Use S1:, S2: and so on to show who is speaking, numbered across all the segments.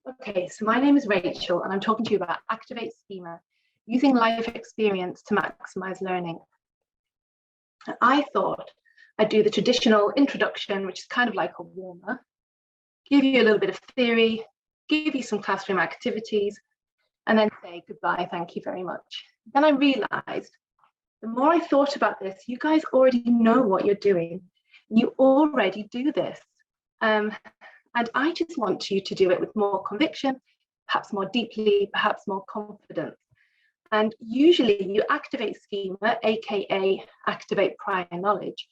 S1: Okay, so my name is Rachel and I'm talking to you about Activate Schema, using life experience to maximize learning. I thought I'd do the traditional introduction, which is kind of like a warmer, give you a little bit of theory, give you some classroom activities, and then say goodbye, thank you very much. Then I realized the more I thought about this, you guys already know what you're doing. You already do this. And I just want you to do it with more conviction, perhaps more deeply, perhaps more confidence. And usually you activate schema, aka activate prior knowledge,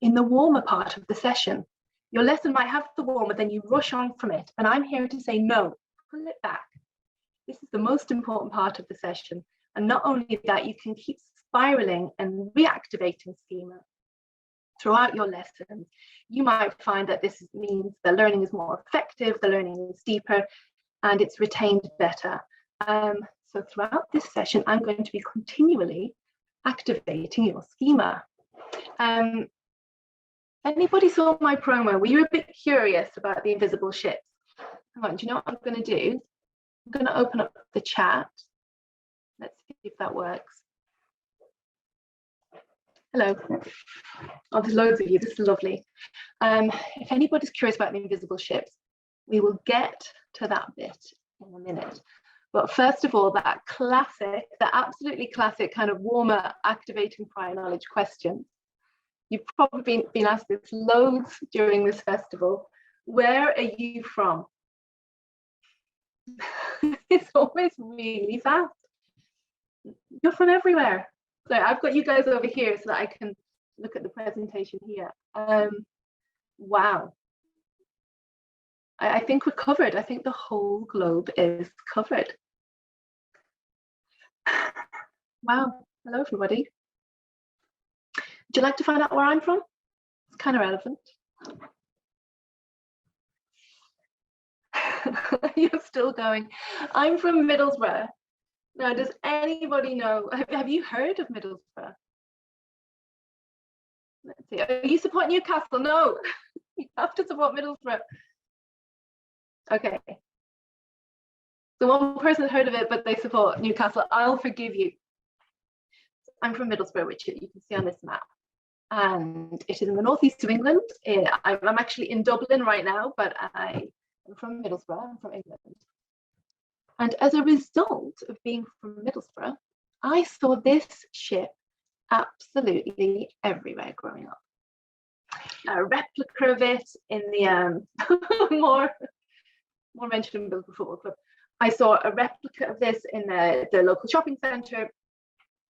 S1: in the warmer part of the session. Your lesson might have the warmer, then you rush on from it. And I'm here to say, no, pull it back. This is the most important part of the session. And not only that, you can keep spiraling and reactivating schema throughout your lessons. You might find that this means the learning is more effective, the learning is deeper, and it's retained better. So throughout this session, I'm going to be continually activating your schema. Anybody saw my promo? Were you a bit curious about the invisible ships? Hang on, do you know what I'm going to do? I'm going to open up the chat. Let's see if that works. Hello. Oh, there's loads of you. This is lovely. If anybody's curious about the invisible ships, we will get to that bit in a minute. But first of all, that absolutely classic kind of warmer activating prior knowledge question. You've probably been asked this loads during this festival. Where are you from? It's always really fast. You're from everywhere. So I've got you guys over here so that I can look at the presentation here. Wow. I think we're covered. I think the whole globe is covered. Wow. Hello, everybody. Would you like to find out where I'm from? It's kind of relevant. You're still going. I'm from Middlesbrough. Now, does anybody know, have you heard of Middlesbrough? Let's see, are you supporting Newcastle? No, you have to support Middlesbrough. Okay. So one person's heard of it, but they support Newcastle. I'll forgive you. I'm from Middlesbrough, which you can see on this map. And it is in the northeast of England. I'm actually in Dublin right now, but I'm from Middlesbrough, I'm from England. And as a result of being from Middlesbrough, I saw this ship absolutely everywhere growing up. A replica of it in the more mentioned in Middlesbrough Football Club. I saw a replica of this in the local shopping centre.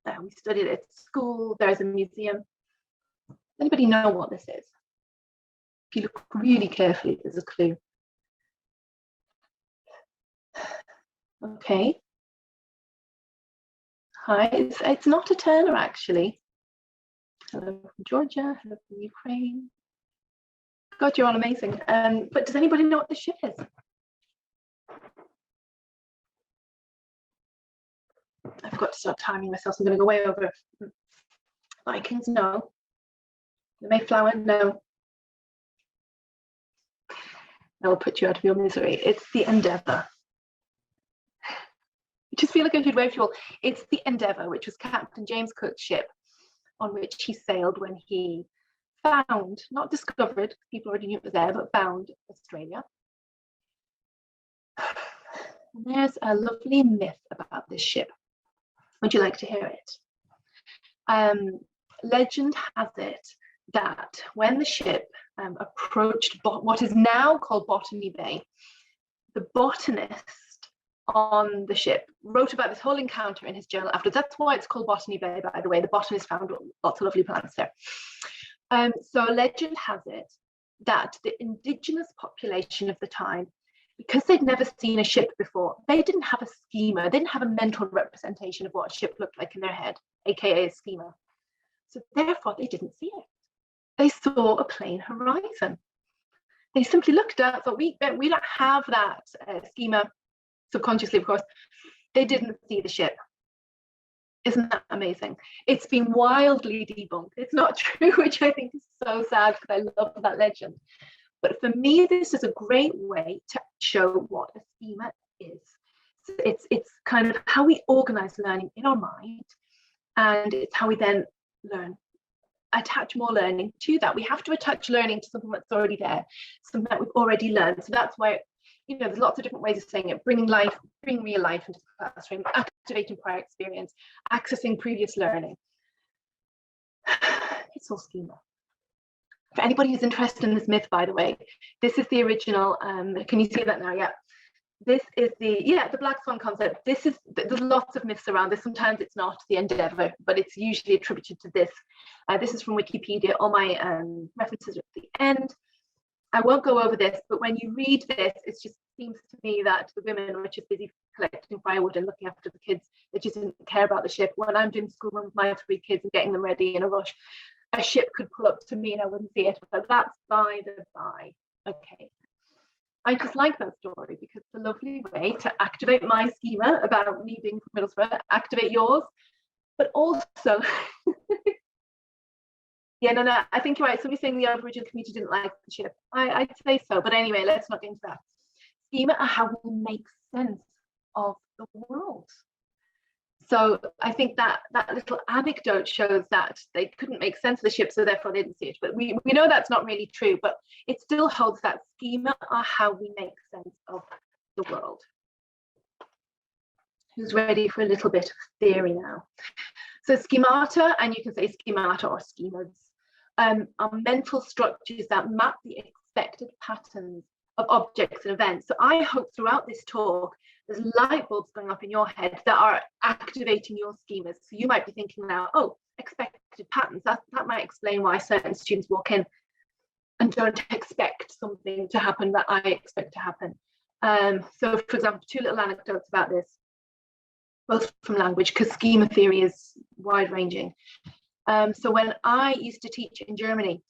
S1: We studied it at school. There's a museum. Anybody know what this is? If you look really carefully, there's a clue. Okay. Hi, it's not a Turner actually. Hello from Georgia, hello from Ukraine. God, you're all amazing. But does anybody know what this ship is? I've got to start timing myself, so I'm going to go way over. Vikings, no. The Mayflower, no. I will put you out of your misery. It's the Endeavour. Just feel like I should wave to you all. It's the Endeavour, which was Captain James Cook's ship on which he sailed when he found, not discovered, people already knew it was there, but found Australia. And there's a lovely myth about this ship. Would you like to hear it? Legend has it that when the ship approached what is now called Botany Bay, the botanist on the ship wrote about this whole encounter in his journal afterwards. That's why it's called Botany Bay, by the way. The botanist found lots of lovely plants there. So legend has it that the indigenous population of the time, because they'd never seen a ship before, they didn't have a schema, they didn't have a mental representation of what a ship looked like in their head, aka a schema. So therefore they didn't see it. They saw a plain horizon. They simply looked at it, thought we don't have that schema. Subconsciously, of course, they didn't see the ship. Isn't that amazing? It's been wildly debunked. It's not true, which I think is so sad because I love that legend. But for me, this is a great way to show what a schema is. So it's kind of how we organize learning in our mind, and it's how we then learn, attach more learning to that. We have to attach learning to something that's already there, something that we've already learned. So that's why, you know, there's lots of different ways of saying it: bringing real life into the classroom, activating prior experience, accessing previous learning. It's all schema. For anybody who's interested in this myth, by the way, this is the original. Can you see that now? Yeah. This is the black swan concept. There's lots of myths around this. Sometimes it's not the endeavor, but it's usually attributed to this. This is from Wikipedia. All my references are at the end. I won't go over this, but when you read this, it just seems to me that the women were just busy collecting firewood and looking after the kids. They just didn't care about the ship. When I'm doing school run with my 3 kids and getting them ready in a rush, a ship could pull up to me and I wouldn't see it. But that's by the by. Okay. I just like that story because it's a lovely way to activate my schema about me being from Middlesbrough, activate yours, but also, yeah, no, I think you're right. Somebody's saying the Aboriginal community didn't like the ship. I'd say so, but anyway, let's not get into that. Schema are how we make sense of the world. So I think that little anecdote shows that they couldn't make sense of the ship, so therefore they didn't see it. But we know that's not really true, but it still holds that schema are how we make sense of the world. Who's ready for a little bit of theory now? So schemata, and you can say schemata or schemas, are mental structures that map the expected patterns of objects and events. So I hope throughout this talk, there's light bulbs going up in your head that are activating your schemas. So you might be thinking now, oh, expected patterns. That might explain why certain students walk in and don't expect something to happen that I expect to happen. So for example, 2 little anecdotes about this, both from language, because schema theory is wide ranging. So when I used to teach in Germany,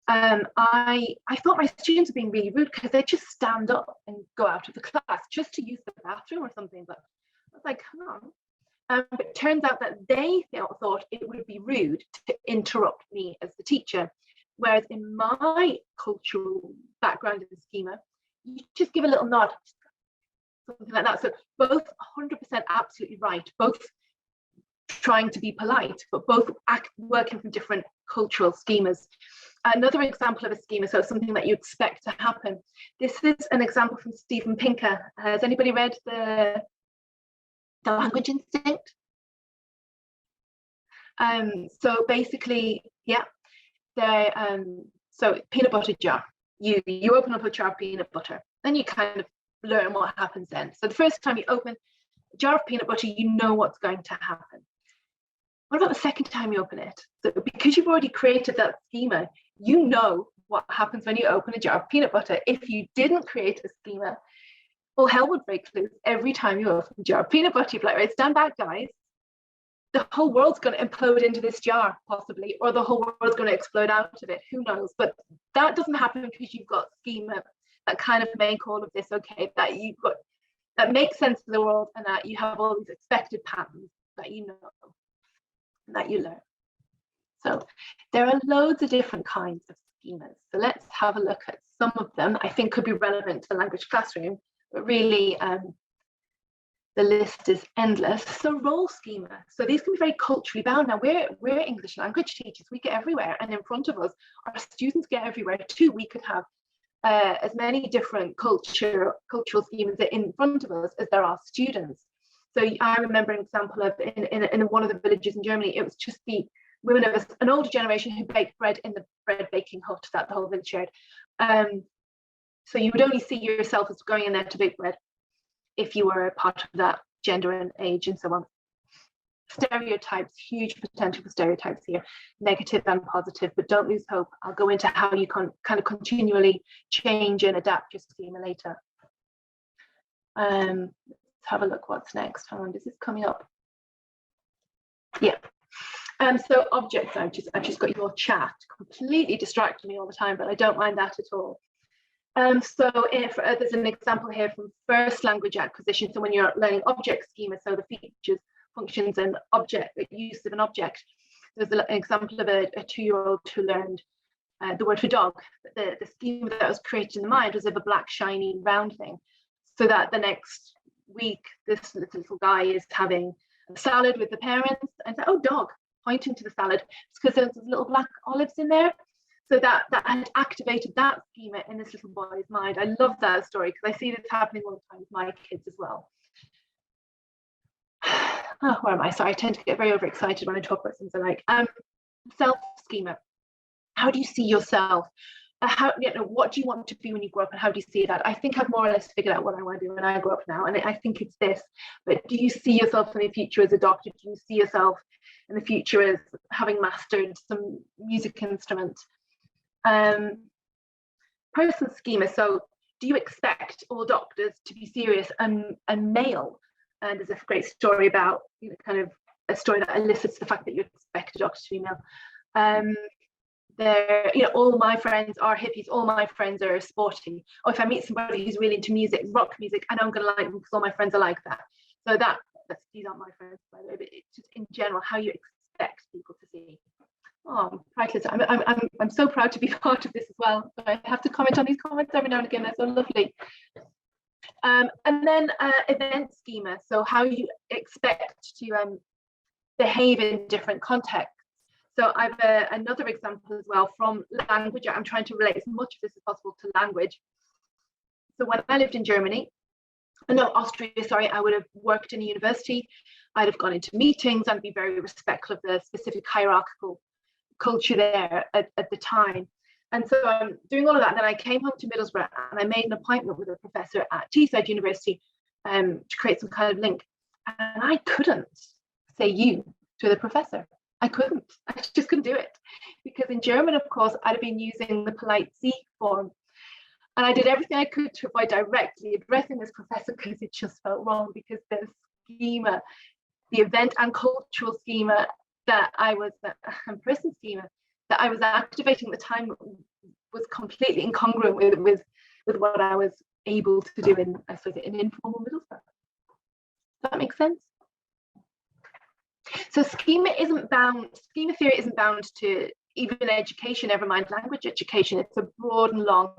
S1: I thought my students were being really rude because they just stand up and go out of the class just to use the bathroom or something. But I was like, come on. But it turns out that they thought it would be rude to interrupt me as the teacher. Whereas in my cultural background in the schema, you just give a little nod, something like that. So both 100% absolutely right, both trying to be polite, but both working from different cultural schemas. Another example of a schema, so something that you expect to happen. This is an example from Steven Pinker. Has anybody read the Language Instinct? So basically, yeah, so peanut butter jar. You open up a jar of peanut butter, then you kind of learn what happens then. So the first time you open a jar of peanut butter, you know what's going to happen. What about the second time you open it? So because you've already created that schema, you know what happens when you open a jar of peanut butter. If you didn't create a schema, all hell would break loose every time you open a jar of peanut butter. You'd be like, right, stand back, guys. The whole world's going to implode into this jar, possibly, or the whole world's going to explode out of it. Who knows? But that doesn't happen because you've got schema that kind of make all of this okay, that makes sense of the world, and that you have all these expected patterns that you know, that you learn. So there are loads of different kinds of schemas. So let's have a look at some of them I think could be relevant to the language classroom, but really the list is endless. So role schema. So these can be very culturally bound. Now we're English language teachers, we get everywhere, and in front of us, our students get everywhere too. We could have as many different cultural schemas in front of us as there are students. So I remember an example of in one of the villages in Germany, it was just the women of an older generation who baked bread in the bread baking hut that the whole village shared. So you would only see yourself as going in there to bake bread if you were a part of that gender and age and so on. Stereotypes, huge potential for stereotypes here, negative and positive, but don't lose hope. I'll go into how you can kind of continually change and adapt your schema later. Let's have a look what's next. How long is this coming up? Yeah. So objects, I've just got your chat completely distracting me all the time, but I don't mind that at all. So if there's an example here from first language acquisition. So when you're learning object schema, so the features, functions, and object use of an object. There's an example of a 2-year-old who learned the word for dog. The schema that was created in the mind was of a black, shiny, round thing. So that the next week, this little guy is having a salad with the parents and say, oh, dog, pointing to the salad. It's because there's little black olives in there. So that had activated that schema in this little boy's mind. I love that story because I see this happening all the time with my kids as well. Oh, where am I? Sorry, I tend to get very overexcited when I talk about things I like. Self schema. How do you see yourself? What do you want to be when you grow up, and how do you see that? I think I've more or less figured out what I want to do when I grow up now, and I think it's this. But do you see yourself in the future as a doctor? Do you see yourself in the future as having mastered some music instrument? Person schema. So do you expect all doctors to be serious and male? And there's a great story about, kind of a story that elicits the fact that you expect a doctor to be male. All my friends are hippies, all my friends are sporty. Or if I meet somebody who's really into music, rock music, I know I'm going to like them because all my friends are like that. So these aren't my friends, by the way, but it's just in general how you expect people to see. Oh, Rachael, I'm so proud to be part of this as well. So I have to comment on these comments every now and again. They're so lovely. And then event schema. So how you expect to behave in different contexts. So I've another example as well from language. I'm trying to relate as much of this as possible to language. So when I lived in Austria, sorry, I would have worked in a university. I'd have gone into meetings and be very respectful of the specific hierarchical culture there at the time. And so I'm doing all of that. And then I came home to Middlesbrough and I made an appointment with a professor at Teesside University to create some kind of link. And I couldn't say you to the professor. I couldn't. I just couldn't do it. Because in German, of course, I'd have been using the polite Sie form. And I did everything I could to avoid directly addressing this professor because it just felt wrong, because the schema, the event and cultural schema that I was, and person schema that I was activating at the time was completely incongruent with what I was able to do in, I suppose, in informal Middlesbrough. Does that make sense? So schema theory isn't bound to even education, never mind language education. It's a broad and long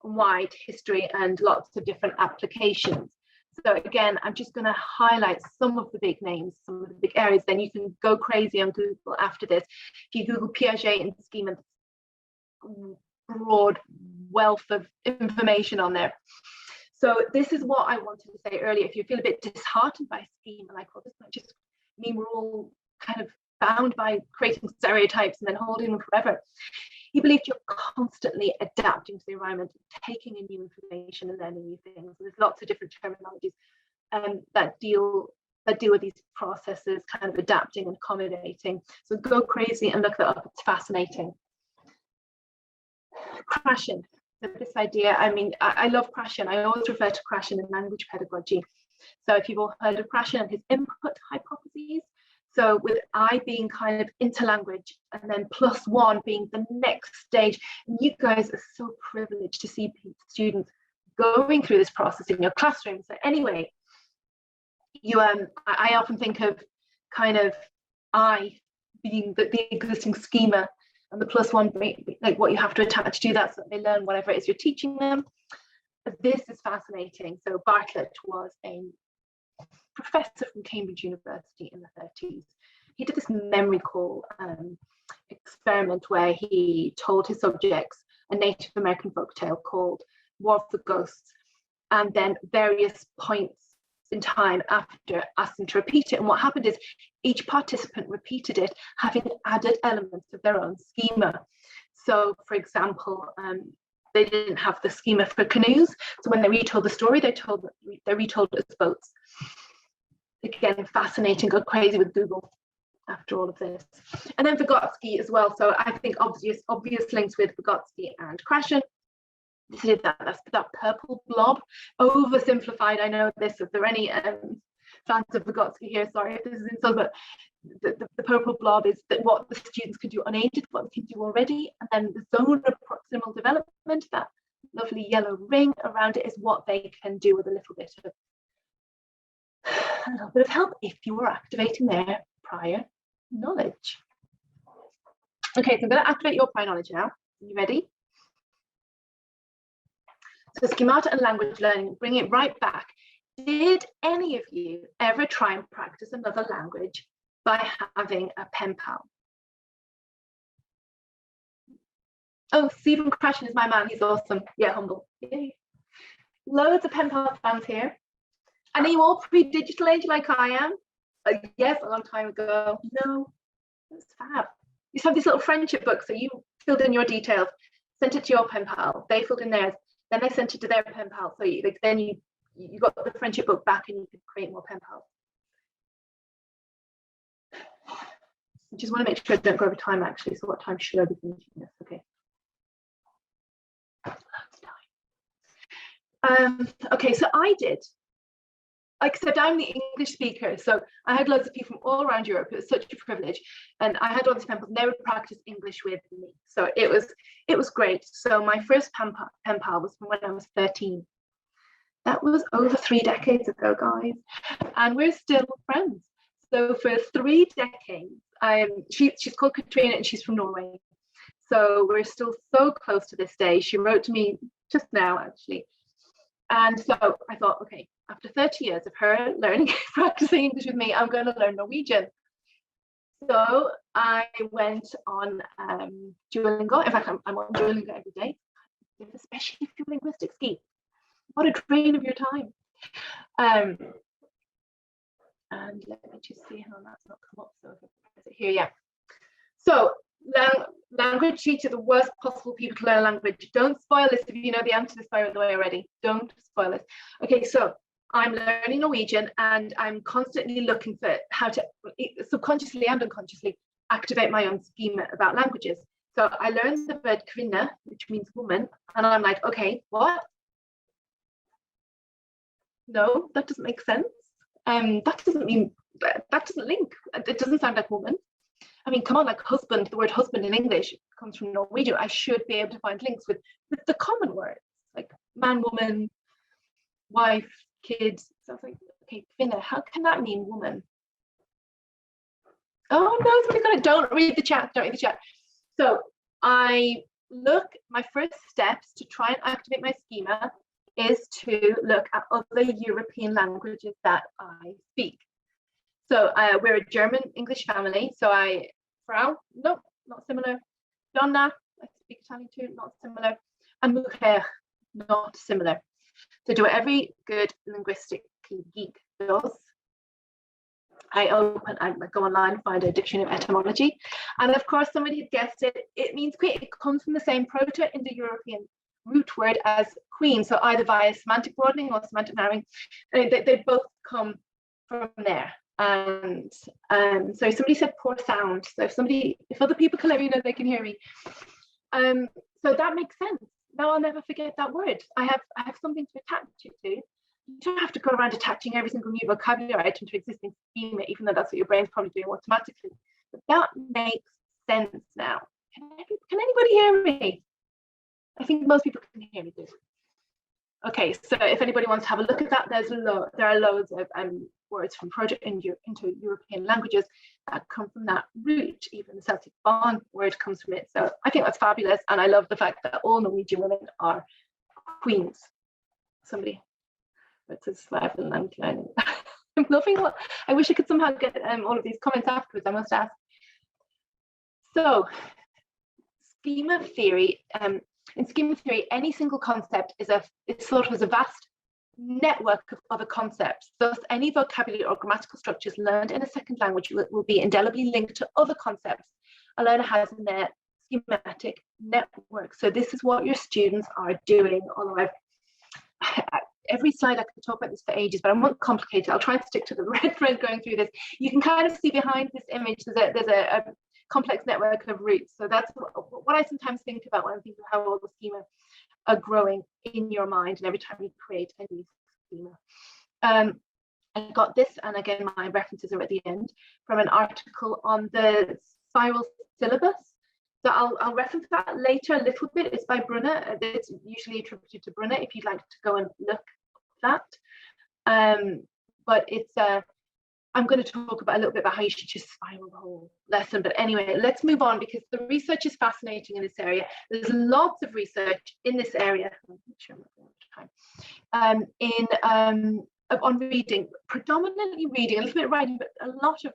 S1: and wide history and lots of different applications. So again, I'm just going to highlight some of the big names, some of the big areas. Then you can go crazy on Google after this. If you Google Piaget and schema, broad wealth of information on there. So this is what I wanted to say earlier. If you feel a bit disheartened by schema, like, well, this might just mean we're all kind of bound by creating stereotypes and then holding them forever. He believed you're constantly adapting to the environment, taking in new information and learning new things. There's lots of different terminologies that deal with these processes, kind of adapting and accommodating. So go crazy and look that up. It's fascinating. Krashen. So this idea, I love Krashen. I always refer to Krashen in language pedagogy. So if you've all heard of Krashen and his input hypotheses, so with I being kind of into language and then +1 being the next stage, and you guys are so privileged to see students going through this process in your classroom. So anyway, I often think of kind of I being the existing schema and the +1 being like what you have to attach to that so that they learn whatever it is you're teaching them. This is fascinating. So Bartlett was a professor from Cambridge University in the 30s. He did this memory call experiment where he told his subjects a Native American folktale called War of the Ghosts, and then various points in time after asked them to repeat it. And what happened is each participant repeated it, having added elements of their own schema. So, for example, they didn't have the schema for canoes, so when they retold the story, they retold it as boats. Again, fascinating, go crazy with Google after all of this. And then Vygotsky as well. So I think obvious links with Vygotsky and Krashen. This is that's that purple blob. Oversimplified, I know this. If there are any fans of Vygotsky here, sorry if this is insult, but the purple blob is that what the students can do unaided, what they can do already, and then the zone of proximal development, that lovely yellow ring around it, is what they can do with a little bit of help if you were activating their prior knowledge. Okay, so I'm going to activate your prior knowledge now. You ready? So schemata and language learning, bring it right back. Did any of you ever try and practice another language by having a pen pal? Oh, Stephen Crashen is my man. He's awesome. Yeah, humble. Yay. Loads of pen pal fans here. And are you all pre-digital age like I am? Yes, a long time ago. No, that's fab. You have these little friendship books. So you filled in your details, sent it to your pen pal. They filled in theirs. Then they sent it to their pen pal. So then you got the friendship book back and you could create more pen pals. I just want to make sure I don't go over time actually. So what time should I be finishing this? Okay. Okay, so I did. Like I said, I'm the English speaker, so I had loads of people from all around Europe. It was such a privilege, and I had all these pen pals. They would practice English with me, so it was great. So my first pen pal was from when I was 13. That was over 3 decades ago, guys, and we're still friends. So for 3 decades, she's called Katrina, and she's from Norway. So we're still so close to this day. She wrote to me just now, actually. And so I thought, okay, after 30 years of her learning, practicing English with me, I'm going to learn Norwegian. So I went on Duolingo. In fact, I'm on Duolingo every day, especially if you're linguistic ski. What a drain of your time. And let me just see how that's not come up. So if I press it here, yeah. So language teachers are the worst possible people to learn a language. Don't spoil this if you know the answer to this by the way already. Don't spoil it. Okay, so I'm learning Norwegian and I'm constantly looking for how to subconsciously and unconsciously activate my own schema about languages. So I learned the word kvinne, which means woman, and I'm like, okay, what? No, that doesn't make sense. That doesn't mean, that doesn't link. It doesn't sound like woman. I mean, come on, like husband, the word husband in English comes from Norwegian. I should be able to find links with the common words, like man, woman, wife, kids. So I was like, okay, kvinne, how can that mean woman? Oh no, somebody got it. Don't read the chat, don't read the chat. So my first steps to try and activate my schema is to look at other European languages that I speak. So we're a German English family. So Frau, no, not similar. Donna, I speak Italian too, not similar. And Mujer, not similar. So do what every good linguistic geek does. I go online, find a dictionary of etymology. And of course, somebody had guessed it. It means queen. It comes from the same Proto-Indo-European root word as queen. So either via semantic broadening or semantic narrowing. They both come from there. And so somebody said poor sound. So if other people can let me know they can hear me. So that makes sense. Now I'll never forget that word. I have something to attach it to. You don't have to go around attaching every single new vocabulary item to existing schema, even though that's what your brain's probably doing automatically. But that makes sense now. Can anybody hear me? I think most people can hear me good. Okay, so if anybody wants to have a look at that, there are loads of words from into European languages that come from that root. Even the Celtic bond word comes from it. So I think that's fabulous, and I love the fact that all Norwegian women are queens. Somebody, it's a survival and learning. I'm loving what I wish I could somehow get all of these comments afterwards. I must ask. So, schema theory. In schema theory, any single concept is thought of as a vast network of other concepts. Thus, any vocabulary or grammatical structures learned in a second language will be indelibly linked to other concepts a learner has in their schematic network. So this is what your students are doing. Although every slide I could talk about this for ages, but I won't complicate it. I'll try and stick to the red thread going through this. You can kind of see behind this image, there's a complex network of roots. So that's what I sometimes think about when I think of how all the schema are growing in your mind, and every time you create a new schema. I got this, and again, my references are at the end, from an article on the spiral syllabus. So I'll reference that later a little bit. It's by Brunner. It's usually attributed to Brunner if you'd like to go and look at that. But it's I'm going to talk about a little bit about how you should just spiral the whole lesson. But anyway, let's move on because the research is fascinating in this area. There's lots of research in this area. On reading, predominantly reading, a little bit of writing, but a lot of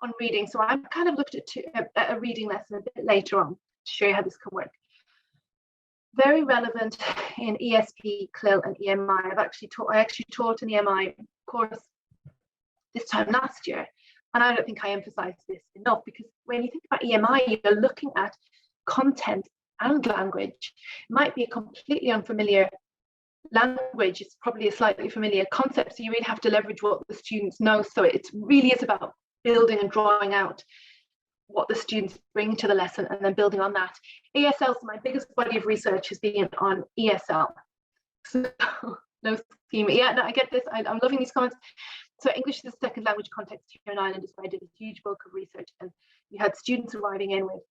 S1: on reading. So I've kind of looked at a reading lesson a bit later on to show you how this can work. Very relevant in ESP, CLIL, and EMI. I actually taught an EMI course this time last year, and I don't think I emphasized this enough, because when you think about EMI, you're looking at content and language. It might be a completely unfamiliar language, it's probably a slightly familiar concept, so you really have to leverage what the students know. So it really is about building and drawing out what the students bring to the lesson and then building on that. ESL, so my biggest body of research has been on ESL. So no schema. Yeah, no, I get this. I'm loving these comments. So English is a second language context here in Ireland is where I did a huge bulk of research, and you had students arriving in with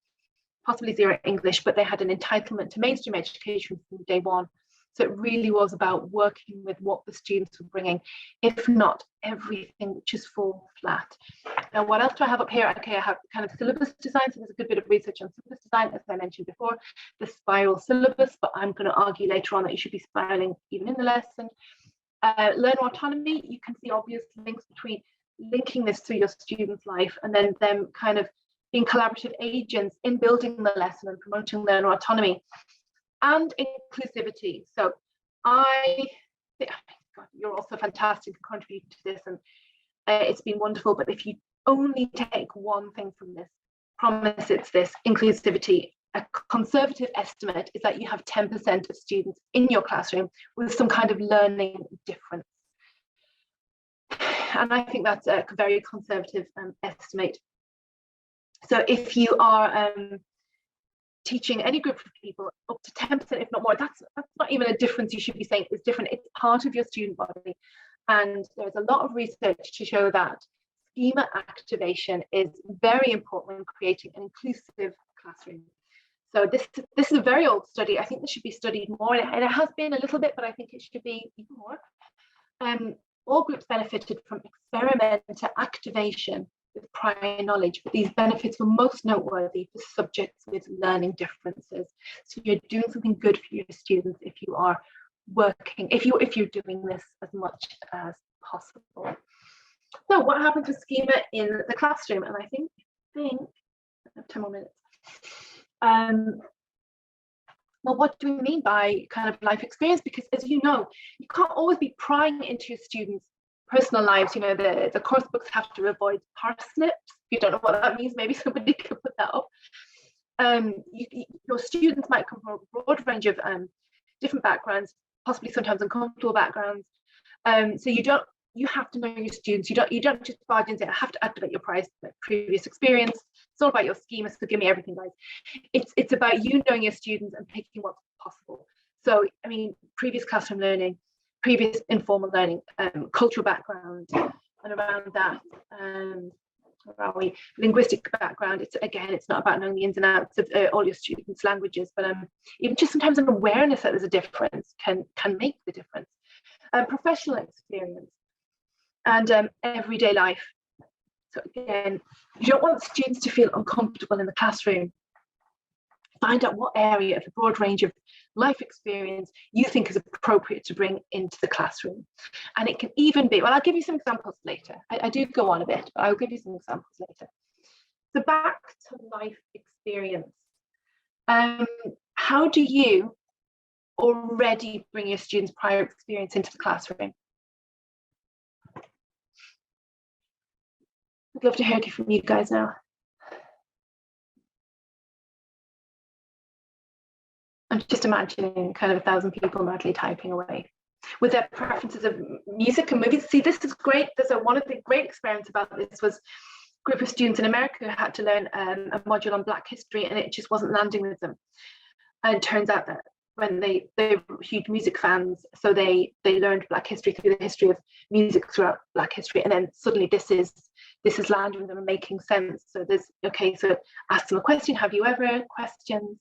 S1: possibly zero English, but they had an entitlement to mainstream education from day one. So it really was about working with what the students were bringing, if not everything, which is fall flat. Now, what else do I have up here? Okay, I have kind of syllabus design. So there's a good bit of research on syllabus design, as I mentioned before, the spiral syllabus, but I'm going to argue later on that you should be spiraling even in the lesson. Learner autonomy, you can see obvious links between linking this to your students' life and then them kind of being collaborative agents in building the lesson and promoting learner autonomy. And inclusivity. So I think, oh God, you're also fantastic to contribute to this, and it's been wonderful. But if you only take one thing from this, promise it's this: inclusivity. A conservative estimate is that you have 10% of students in your classroom with some kind of learning difference. And I think that's a very conservative estimate. So if you are teaching any group of people up to 10%, if not more, that's not even a difference you should be saying is different. It's part of your student body. And there's a lot of research to show that schema activation is very important when creating an inclusive classroom. So this is a very old study. I think this should be studied more, and it has been a little bit, but I think it should be even more. All groups benefited from experimenter activation with prior knowledge, but these benefits were most noteworthy for subjects with learning differences. So you're doing something good for your students if you are working, if you're doing this as much as possible. So what happens with schema in the classroom? And I think I have 10 more minutes. Well, what do we mean by kind of life experience? Because as you know, you can't always be prying into your students' personal lives. You know, the course books have to avoid parsnips. If you don't know what that means, maybe somebody could put that up. Your students might come from a broad range of different backgrounds, possibly sometimes uncomfortable backgrounds. So you have to know your students. You don't just barge in and say, I have to activate your previous experience. It's all about your schema, so give me everything, guys. It's about you knowing your students and picking what's possible. So, I mean, previous classroom learning, previous informal learning, cultural background, and around that, where are we? Linguistic background. It's not about knowing the ins and outs of all your students' languages, but even just sometimes an awareness that there's a difference can make the difference. Professional experience and everyday life. So again, you don't want students to feel uncomfortable in the classroom. Find out what area of the broad range of life experience you think is appropriate to bring into the classroom. And it can even be, well, I'll give you some examples later. I do go on a bit, but I'll give you some examples later. So back to life experience. How do you already bring your students' prior experience into the classroom? I'd love to hear from you guys now. I'm just imagining kind of 1,000 people madly typing away with their preferences of music and movies. See, this is great. One of the great experiments about this was a group of students in America who had to learn a module on Black history, and it just wasn't landing with them. And it turns out that when they were huge music fans, so they learned Black history through the history of music throughout Black history, and then suddenly this is landing with them and making sense. So so ask them a question. Have you ever? Questions,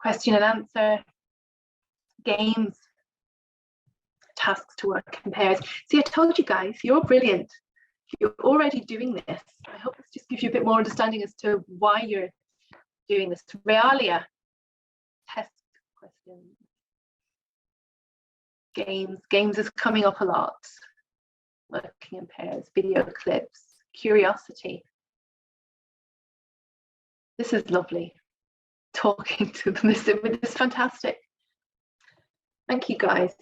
S1: question and answer, games, tasks to work in pairs. See, I told you guys, you're brilliant. if you're already doing this, I hope this just gives you a bit more understanding as to why you're doing this. Realia, test questions, games is coming up a lot. Working in pairs, video clips, curiosity. This is lovely. Talking to them, this is fantastic. Thank you, guys.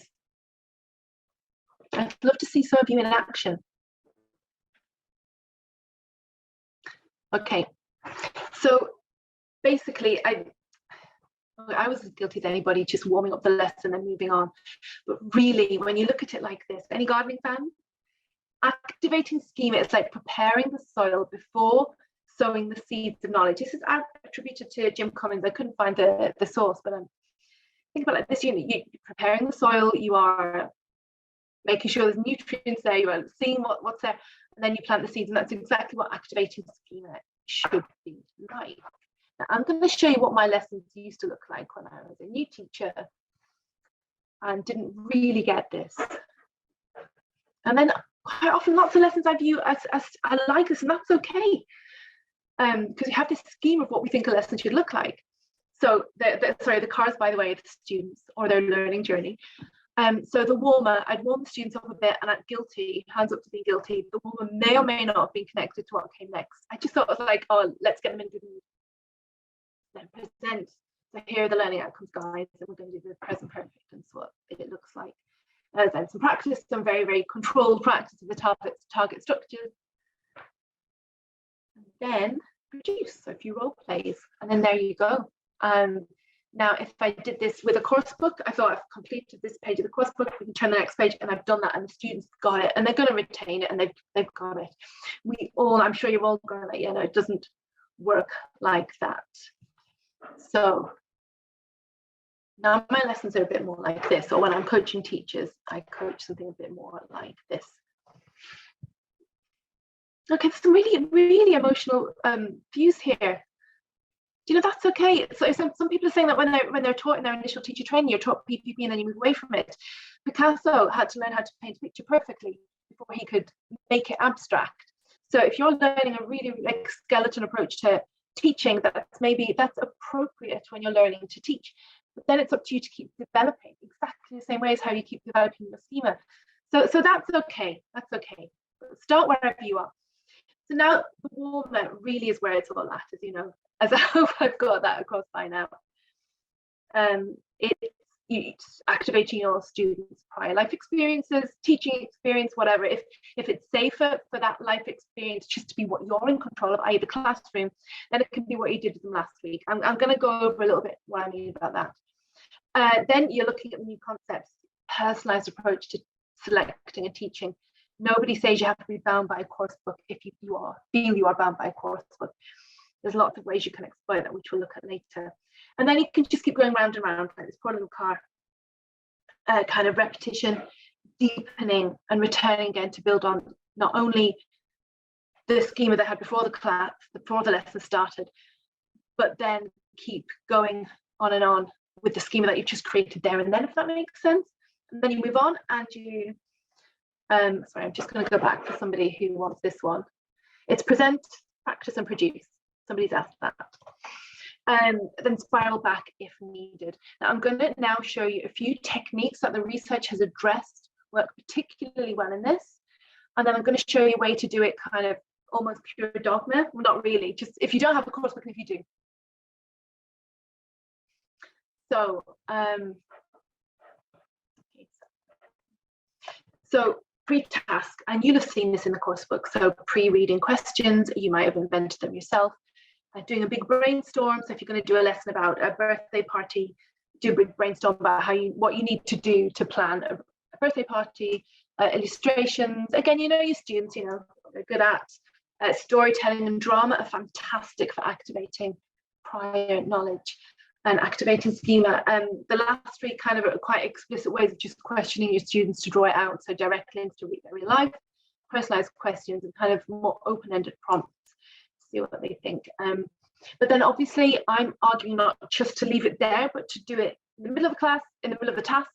S1: I'd love to see some of you in action. Okay, so basically, I was as guilty as anybody, just warming up the lesson and moving on. But really, when you look at it like this, any gardening fans? Activating schema is like preparing the soil before sowing the seeds of knowledge. This is attributed to Jim Cummings. I couldn't find the source, but think about it like this: you're preparing the soil, you are making sure there's nutrients there, you are seeing what's there, and then you plant the seeds, and that's exactly what activating schema should be like. Now, I'm going to show you what my lessons used to look like when I was a new teacher and didn't really get this. And then quite often lots of lessons I view as I like this, and that's okay. Because we have this scheme of what we think a lesson should look like. So the cars, by the way, the students or their learning journey. So the warmer, I'd warm the students up a bit, and at guilty, hands up to being guilty, the warmer may or may not have been connected to what came next. I just thought it was like, oh, let's get them in good mood. Then present. So here are the learning outcomes, guys, and we're going to do the present perfect and so what it looks like. Then some practice, some very, very controlled practice of the target structures. And then produce, so a few role plays, and then there you go. Now, if I did this with a course book, I thought I've completed this page of the course book, we can turn the next page, and I've done that, and the students got it, and they're going to retain it, and they've got it. I'm sure you're all going to, it doesn't work like that. So now my lessons are a bit more like this, or when I'm coaching teachers, I coach something a bit more like this. Okay, some really, really emotional views here. That's okay. So some people are saying that when they're taught in their initial teacher training, you're taught PPP and then you move away from it. Picasso had to learn how to paint a picture perfectly before he could make it abstract. So if you're learning a really like skeleton approach to teaching, that's appropriate when you're learning to teach. But then it's up to you to keep developing exactly the same way as how you keep developing your schema. So that's okay. That's okay. Start wherever you are. So now the warm-up really is where it's all at, as I hope I've got that across by now. It's activating your students' prior life experiences, teaching experience, whatever. If it's safer for that life experience just to be what you're in control of, i.e. the classroom, then it can be what you did with them last week. I'm going to go over a little bit what I mean about that. Then you're looking at the new concepts, personalized approach to selecting and teaching. Nobody says you have to be bound by a course book if you feel you are bound by a course book. There's lots of ways you can exploit that, which we'll look at later. And then you can just keep going round and round like this poor little car. Kind of repetition, deepening, and returning again to build on not only the schema they had before the lesson started, but then keep going on and on with the schema that you've just created there and then, if that makes sense. And then you move on and you sorry, I'm just going to go back for somebody who wants this one. It's present, practice, and produce. Somebody's asked that. Then spiral back if needed. Now I'm going to now show you a few techniques that the research has addressed work particularly well in this. And then I'm going to show you a way to do it kind of almost pure dogma. Well, not really, just if you don't have a course book and if you do. So pre-task, and you'll have seen this in the course book. So pre-reading questions, you might have invented them yourself. Doing a big brainstorm. So if you're going to do a lesson about a birthday party, do a big brainstorm about what you need to do to plan a birthday party. Illustrations, again, your students, they're good at storytelling and drama are fantastic for activating prior knowledge and activating schema. And the last three kind of are quite explicit ways of just questioning your students to draw it out. So direct links to real life, personalized questions, and kind of more open-ended prompts. See what they think. But then obviously I'm arguing not just to leave it there, but to do it in the middle of the class, in the middle of the task,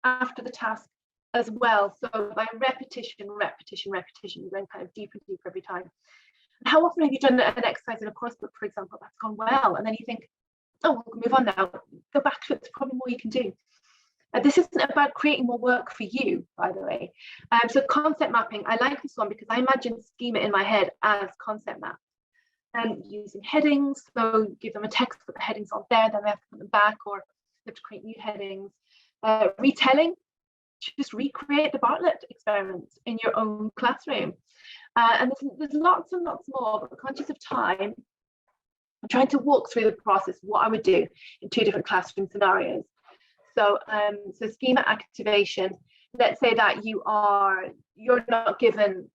S1: after the task, as well. So by repetition, you learn kind of deeper and deeper every time. And how often have you done an exercise in a course book, for example, that's gone well, and then you think, oh, we'll move on now, go back to it, there's probably more you can do. This isn't about creating more work for you, by the way. So concept mapping, I like this one because I imagine schema in my head as concept map. And using headings, so give them a text, put the headings on there, then they have to put them back, or they have to create new headings. Retelling, just recreate the Bartlett experiments in your own classroom. And there's lots and lots more, but conscious of time, I'm trying to walk through the process, what I would do in 2 different classroom scenarios. So, so schema activation, let's say that you're not given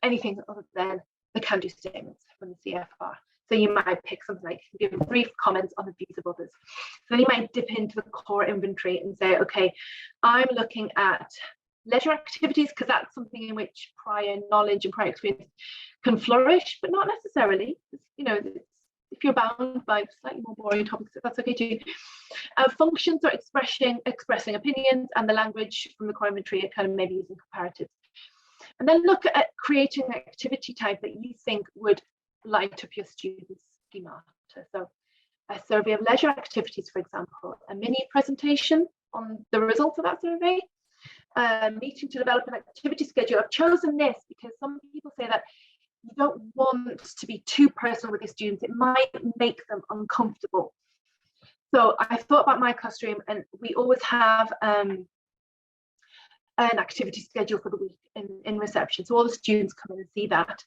S1: anything other than the can-do statements from the CFR. So you might pick something like give brief comments on the views of others. So then you might dip into the core inventory and say, okay, I'm looking at leisure activities because that's something in which prior knowledge and prior experience can flourish, but not necessarily. You know, if you're bound by slightly more boring topics, that's okay too. Functions are expressing opinions, and the language from the core inventory are kind of maybe using comparatives. And then look at creating an activity type that you think would light up your students' schemata. So a survey of leisure activities, for example, a mini presentation on the results of that survey, meeting to develop an activity schedule. I've chosen this because some people say that you don't want to be too personal with your students. It might make them uncomfortable. So I thought about my classroom, and we always have an activity schedule for the week in reception. So all the students come in and see that.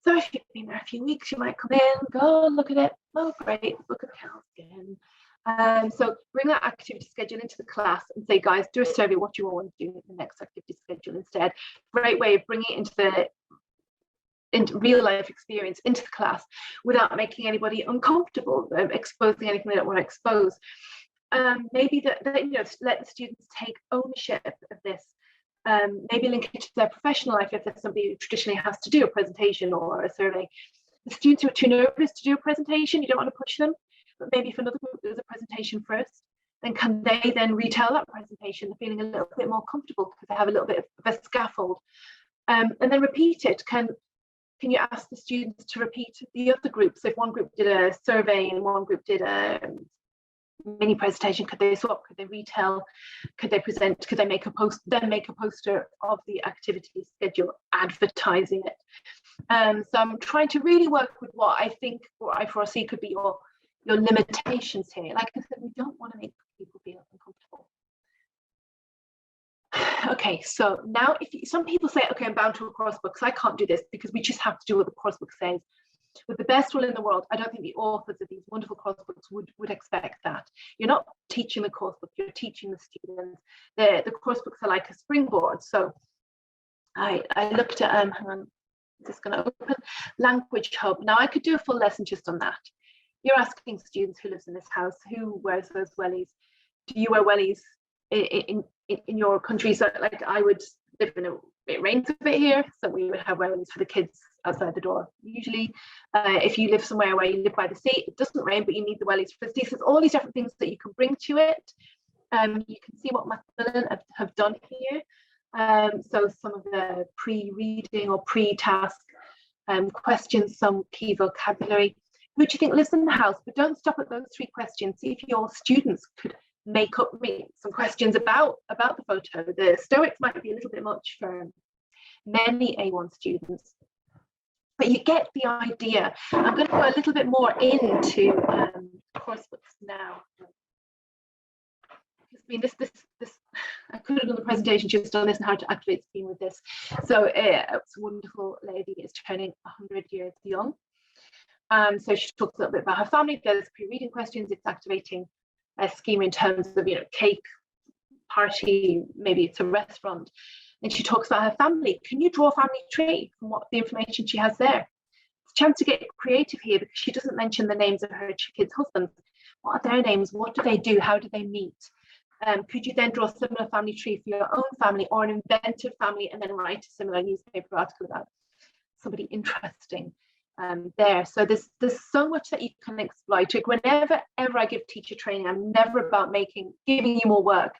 S1: So if you've been there a few weeks, you might come in, go look at it. Oh, great, look at the cows again. So bring that activity schedule into the class and say, guys, do a survey. What do you all want to do in the next activity schedule instead? Great way of bringing it into real life experience into the class without making anybody uncomfortable, exposing anything they don't want to expose. Maybe that you know, let the students take ownership of this. Maybe link it to their professional life if there's somebody who traditionally has to do a presentation or a survey. The students who are too nervous to do a presentation, you don't want to push them, but maybe if another group does a presentation first, then can they then retell that presentation, feeling a little bit more comfortable because they have a little bit of a scaffold, and then repeat it. Can you ask the students to repeat the other groups? If one group did a survey and one group did a mini presentation, could they swap? Could they retell? Could they present? Could they make a poster of the activity schedule advertising it? So I'm trying to really work with what I foresee could be your limitations here. Like I said, we don't want to make people feel uncomfortable. Okay, so now some people say, okay, I'm bound to a course book, so I can't do this because we just have to do what the course book says. With the best will in the world, I don't think the authors of these wonderful course books would expect that. You're not teaching the course book, you're teaching the students. The course books are like a springboard. So I looked at, hang on, is this going to open? Language Hub. Now I could do a full lesson just on that. You're asking students who lives in this house, who wears those wellies? Do you wear wellies in your country? So like I would live in it rains a bit here, so we would have wellies for the kids outside the door usually. If you live somewhere where you live by the sea, it doesn't rain, but you need the wellies for the sea. So there's all these different things that you can bring to it. You can see what Macmillan have done here. So some of the pre-reading or pre-task questions, some key vocabulary. Who do you think lives in the house? But don't stop at those 3 questions. See if your students could make up some questions about the photo. The Stoics might be a little bit much for many A1 students, but you get the idea. I'm going to go a little bit more into course books now. I mean, this I could have done the presentation just on this and how to activate scheme with this. So it's a wonderful lady is turning 100 years young. So she talks a little bit about her family. There's pre-reading questions. It's activating a schema in terms of, you know, cake, party, maybe it's a restaurant. And she talks about her family. Can you draw a family tree from what the information she has there? It's a chance to get creative here because she doesn't mention the names of her kids' husbands. What are their names? What do they do? How do they meet? Could you then draw a similar family tree for your own family or an inventive family and then write a similar newspaper article about somebody interesting there? So there's so much that you can exploit. Whenever I give teacher training, I'm never about giving you more work.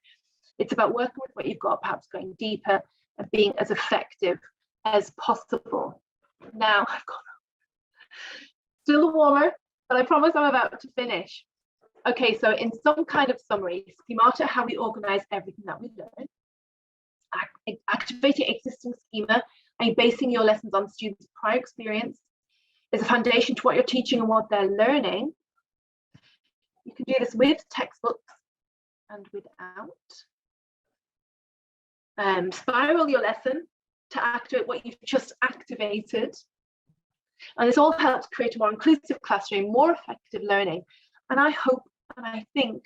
S1: It's about working with what you've got, perhaps going deeper and being as effective as possible. Now, I've got still warmer, but I promise I'm about to finish. Okay, so in some kind of summary, schemata, how we organize everything that we learn. Activating existing schema and basing your lessons on students' prior experience is a foundation to what you're teaching and what they're learning. You can do this with textbooks and without. Spiral your lesson to activate what you've just activated. And this all helps create a more inclusive classroom, more effective learning, and I hope and I think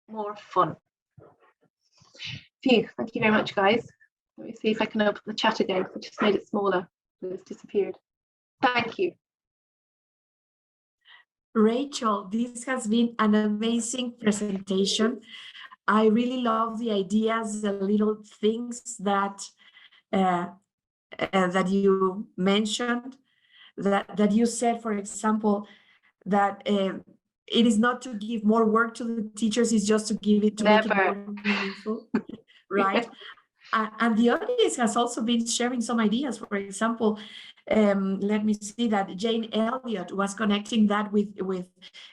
S1: more fun. Phew, thank you very much, guys. Let me see if I can open the chat again. I just made it smaller, but it's disappeared. Thank you.
S2: Rachel, this has been an amazing presentation. I really love the ideas, the little things that that you mentioned, that you said, for example, that it is not to give more work to the teachers, it's just to give it, to make it more meaningful, right? And the audience has also been sharing some ideas. For example, let me see that Jane Elliott was connecting that with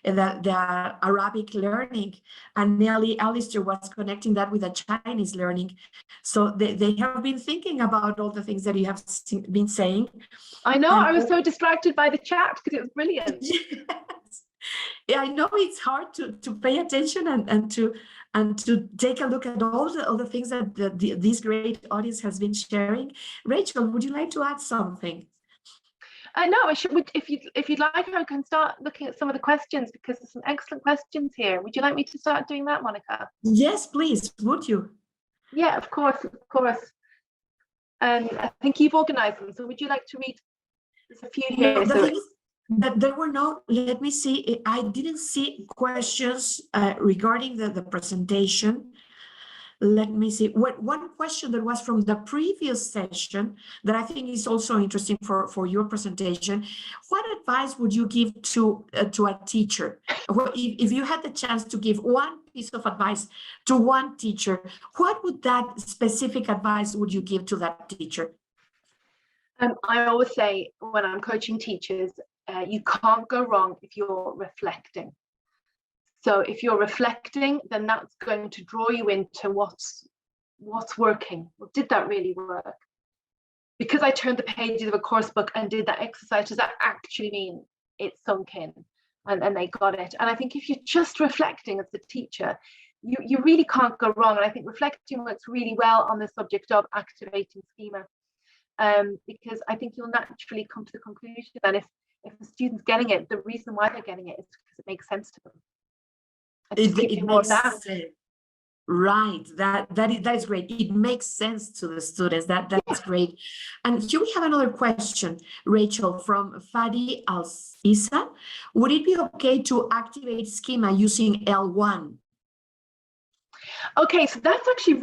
S2: the Arabic learning, and Nellie Alistair was connecting that with the Chinese learning. So they have been thinking about all the things that you have been saying.
S1: I know, and I was so distracted by the chat because it was brilliant.
S2: Yes. Yeah, I know it's hard to pay attention and to take a look at all the things that this great audience has been sharing. Rachel, would you like to add something?
S1: No, if you'd like, I can start looking at some of the questions because there's some excellent questions here. Would you like me to start doing that, Monica?
S2: Yes, please. Would you?
S1: Yeah, of course, of course. I think you've organized them. So would you like to read? There's a few here.
S2: No, the thing is that there were no, let me see, I didn't see questions regarding the presentation. Let me see. One question that was from the previous session that I think is also interesting for your presentation. What advice would you give to a teacher? Well, if you had the chance to give one piece of advice to one teacher, what would that specific advice would you give to that teacher?
S1: I always say when I'm coaching teachers, you can't go wrong if you're reflecting. So if you're reflecting, then that's going to draw you into what's working. Well, did that really work? Because I turned the pages of a course book and did that exercise, does that actually mean it sunk in and they got it? And I think if you're just reflecting as the teacher, you really can't go wrong. And I think reflecting works really well on the subject of activating schema, because I think you'll naturally come to the conclusion that if the student's getting it, the reason why they're getting it is because it makes sense to them.
S2: It makes sense. Right, that is great. It makes sense to the students. That's great. And here we have another question, Rachel, from Fadi Al-Sisa. Would it be okay to activate schema using L1?
S1: Okay, so that's actually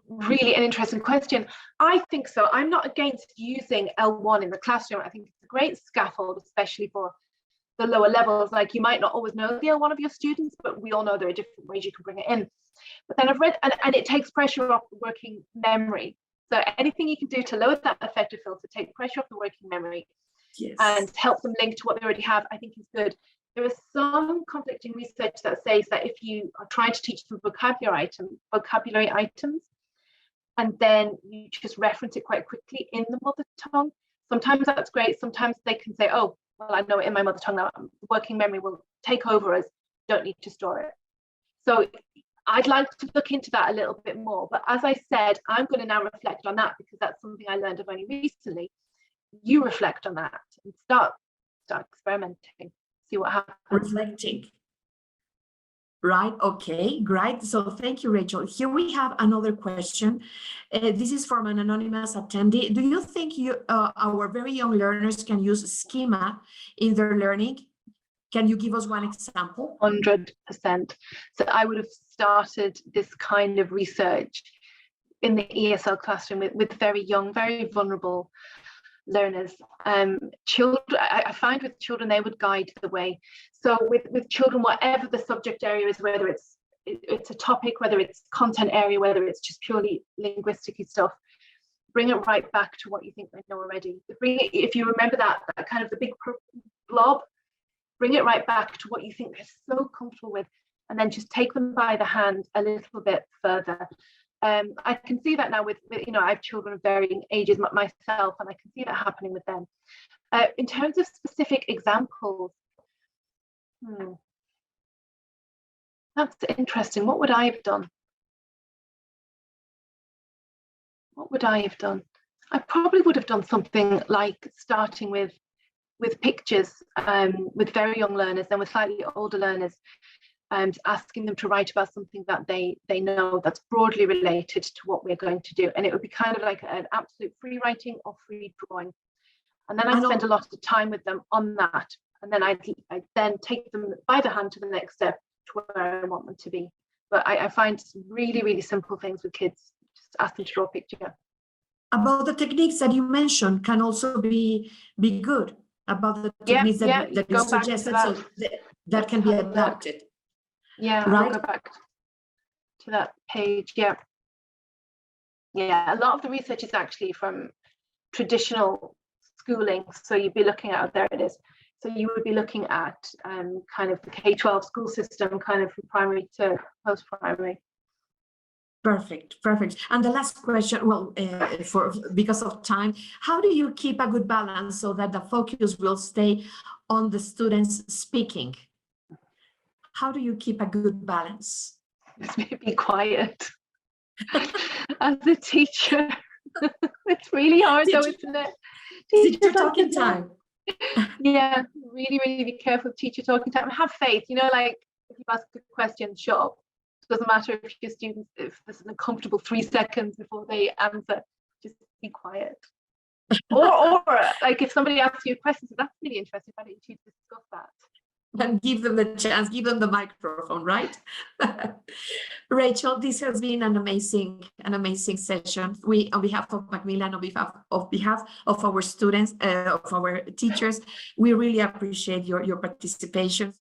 S1: really an interesting question. I think so. I'm not against using L1 in the classroom. I think it's a great scaffold, especially for the lower levels. Like, you might not always know the L1 of your students, but we all know there are different ways you can bring it in. But then I've read, and it takes pressure off the working memory. So anything you can do to lower that effective filter, take pressure off the working memory, yes, and help them link to what they already have, I think is good. There is some conflicting research that says that if you are trying to teach them vocabulary items, and then you just reference it quite quickly in the mother tongue, sometimes that's great. Sometimes they can say, oh, well, I know it in my mother tongue now. Working memory will take over us. Don't need to store it. So I'd like to look into that a little bit more. But as I said, I'm going to now reflect on that because that's something I learned of only recently. You reflect on that and start experimenting, see what happens.
S2: Reflecting. Right, okay, great. So thank you, Rachel. Here we have another question. This is from an anonymous attendee. Do you think our very young learners can use schema in their learning? Can you give us one example?
S1: 100%. So I would have started this kind of research in the ESL classroom with very young, very vulnerable learners. Children, I find with children, they would guide the way. So with children, whatever the subject area is, whether it's it's a topic, whether it's content area, whether it's just purely linguistic stuff, bring it right back to what you think they know already. Bring it, if you remember that kind of the big blob, bring it right back to what you think they're so comfortable with, and then just take them by the hand a little bit further. I can see that now with I have children of varying ages myself, and I can see that happening with them. In terms of specific examples, that's interesting. What would I have done? What would I have done? I probably would have done something like starting with pictures with very young learners, then with slightly older learners, and asking them to write about something that they know that's broadly related to what we're going to do. And it would be kind of like an absolute free writing or free drawing. And then I'd spend a lot of time with them on that. And then I'd then take them by the hand to the next step to where I want them to be. But I find really, really simple things with kids. Just ask them to draw a picture.
S2: About the techniques that you mentioned can also be good. About the techniques that you suggested, so that can be adapted.
S1: Yeah,
S2: right?
S1: I'll go back to that page. Yeah, a lot of the research is actually from traditional schooling. So you'd be looking at, there it is. So you would be looking at kind of the K-12 school system, kind of from primary to post-primary.
S2: Perfect. And the last question, well, because of time, how do you keep a good balance so that the focus will stay on the students speaking? How do you keep a good balance?
S1: Be quiet. As a teacher, it's really hard though, isn't it?
S2: Teacher talking time.
S1: Yeah, really, really be careful with teacher talking time. Have faith, like if you ask a question, shut up. It doesn't matter if your students, if this is uncomfortable 3 seconds before they answer, just be quiet. or like if somebody asks you a question, so that's really interesting, why don't you discuss that?
S2: And give them the chance, give them the microphone, right? Rachael, this has been an amazing session. We, on behalf of Macmillan, on behalf of our students, of our teachers, we really appreciate your participation.